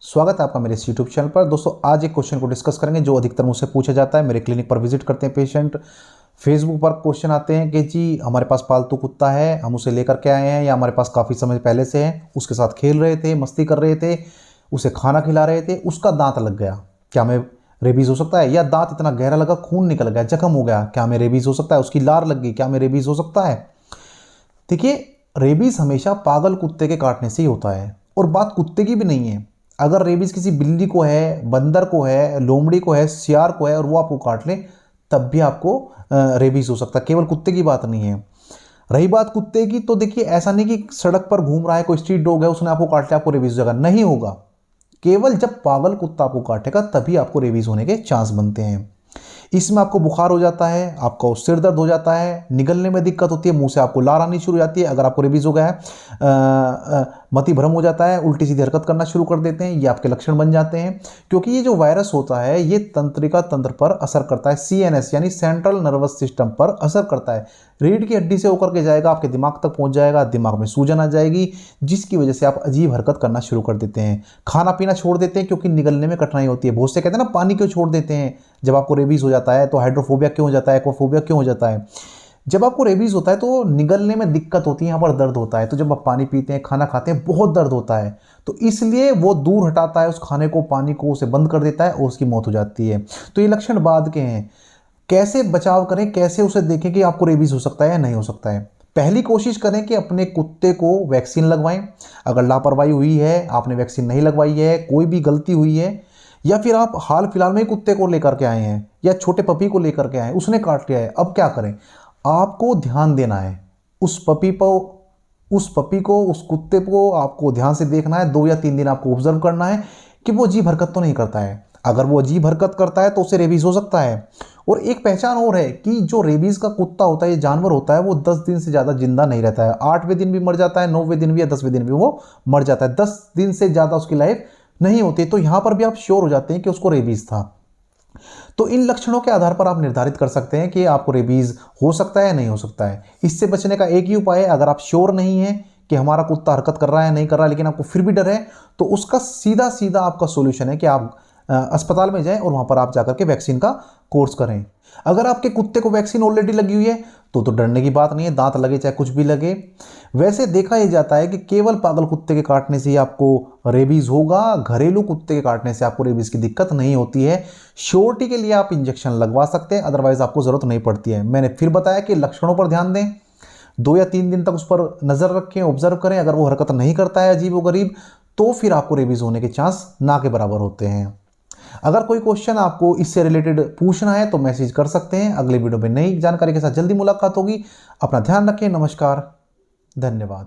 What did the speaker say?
स्वागत है आपका मेरे इस यूट्यूब चैनल पर। दोस्तों आज एक क्वेश्चन को डिस्कस करेंगे जो अधिकतर मुझसे पूछा जाता है। मेरे क्लिनिक पर विजिट करते हैं पेशेंट, फेसबुक पर क्वेश्चन आते हैं कि जी हमारे पास पालतू कुत्ता है, हम उसे लेकर के आए हैं या हमारे पास काफ़ी समय पहले से है, उसके साथ खेल रहे थे, मस्ती कर रहे थे, उसे खाना खिला रहे थे, उसका दांत लग गया, क्या हमें रेबीज़ हो सकता है? या दांत इतना गहरा लगा, खून निकल गया, जख्म हो गया, क्या हमें रेबीज़ हो सकता है? उसकी लार लग गई, क्या हमें रेबीज़ हो सकता है? देखिए, रेबीज़ हमेशा पागल कुत्ते के काटने से ही होता है और बात कुत्ते की भी नहीं है। अगर रेबीज़ किसी बिल्ली को है, बंदर को है, लोमड़ी को है, सियार को है और वो आपको काट ले, तब भी आपको रेबीज़ हो सकता है। केवल कुत्ते की बात नहीं है। रही बात कुत्ते की, तो देखिए ऐसा नहीं कि सड़क पर घूम रहा है कोई स्ट्रीट डॉग है, उसने आपको काट लिया, आपको रेबीज़ हो जाएगा, नहीं होगा। केवल जब पागल कुत्ता आपको काटेगा तभी आपको रेबीज़ होने के चांस बनते हैं। इसमें आपको बुखार हो जाता है, आपको सिर दर्द हो जाता है, निगलने में दिक्कत होती है, मुंह से आपको लार आनी शुरू हो जाती है। अगर आपको रेबीज़ हो गया है, मति भ्रम हो जाता है, उल्टी सीधी हरकत करना शुरू कर देते हैं, ये आपके लक्षण बन जाते हैं। क्योंकि ये जो वायरस होता है ये तंत्रिका तंत्र पर असर करता है, CNS यानी सेंट्रल नर्वस सिस्टम पर असर करता है। रीढ़ की हड्डी से होकर के जाएगा, आपके दिमाग तक पहुंच जाएगा, दिमाग में सूजन आ जाएगी, जिसकी वजह से आप अजीब हरकत करना शुरू कर देते हैं, खाना पीना छोड़ देते हैं क्योंकि निगलने में कठिनाई होती है। बहुत से कहते हैं ना पानी क्यों छोड़ देते हैं जब आपको रेबीज़ हो जाता है, तो हाइड्रोफोबिया क्यों हो जाता है, एक्वाफोबिया क्यों हो जाता है? जब आपको रेबीज़ होता है तो निगलने में दिक्कत होती है, यहाँ पर दर्द होता है। तो जब आप पानी पीते हैं, खाना खाते हैं, बहुत दर्द होता है, तो इसलिए वो दूर हटाता है उस खाने को, पानी को, उसे बंद कर देता है और उसकी मौत हो जाती है। तो ये लक्षण बाद के हैं। कैसे बचाव करें, कैसे उसे देखें कि आपको रेबीज़ हो सकता है या नहीं हो सकता है? पहली कोशिश करें कि अपने कुत्ते को वैक्सीन लगवाएं। अगर लापरवाही हुई है, आपने वैक्सीन नहीं लगवाई है, कोई भी गलती हुई है, या फिर आप हाल फिलहाल में ही कुत्ते को लेकर के आए हैं या छोटे पपी को लेकर के आए हैं, उसने काट लिया है, अब क्या करें? आपको ध्यान देना है उस पपी पर, उस पपी को, उस कुत्ते को आपको ध्यान से देखना है। 2 या 3 दिन आपको ऑब्जर्व करना है कि वो अजीब हरकत तो नहीं करता है। अगर वो अजीब हरकत करता है तो उसे रेबीज़ हो सकता है। और एक पहचान और है कि जो रेबीज़ का कुत्ता होता है, ये जानवर होता है, वो 10 दिन से ज़्यादा जिंदा नहीं रहता है। 8वें दिन भी मर जाता है, 9वें दिन भी या 10वें दिन भी वो मर जाता है। 10 दिन से ज़्यादा उसकी लाइफ नहीं होती। तो यहाँ पर भी आप श्योर हो जाते हैं कि उसको रेबीज़ था। तो इन लक्षणों के आधार पर आप निर्धारित कर सकते हैं कि आपको रेबीज़ हो सकता है या नहीं हो सकता है। इससे बचने का एक ही उपाय है, अगर आप श्योर नहीं है कि हमारा कुत्ता हरकत कर रहा है नहीं कर रहा है, लेकिन आपको फिर भी डर है, तो उसका सीधा सीधा आपका सोल्यूशन है कि आप अस्पताल में जाएं और वहां पर आप जाकर के वैक्सीन का कोर्स करें। अगर आपके कुत्ते को वैक्सीन ऑलरेडी लगी हुई है तो डरने की बात नहीं है, दांत लगे चाहे कुछ भी लगे। वैसे देखा यह जाता है कि केवल पागल कुत्ते के काटने से ही आपको रेबीज़ होगा, घरेलू कुत्ते के काटने से आपको रेबीज़ की दिक्कत नहीं होती है। श्योरिटी के लिए आप इंजेक्शन लगवा सकते हैं, अदरवाइज आपको ज़रूरत नहीं पड़ती है। मैंने फिर बताया कि लक्षणों पर ध्यान दें, 2 या 3 दिन तक उस पर नज़र रखें, ऑब्जर्व करें। अगर वो हरकत नहीं करता है अजीब व गरीब, तो फिर आपको रेबीज़ होने के चांस ना के बराबर होते हैं। अगर कोई क्वेश्चन आपको इससे रिलेटेड पूछना है तो मैसेज कर सकते हैं। अगले वीडियो में नई जानकारी के साथ जल्दी मुलाकात होगी। अपना ध्यान रखें। नमस्कार, धन्यवाद।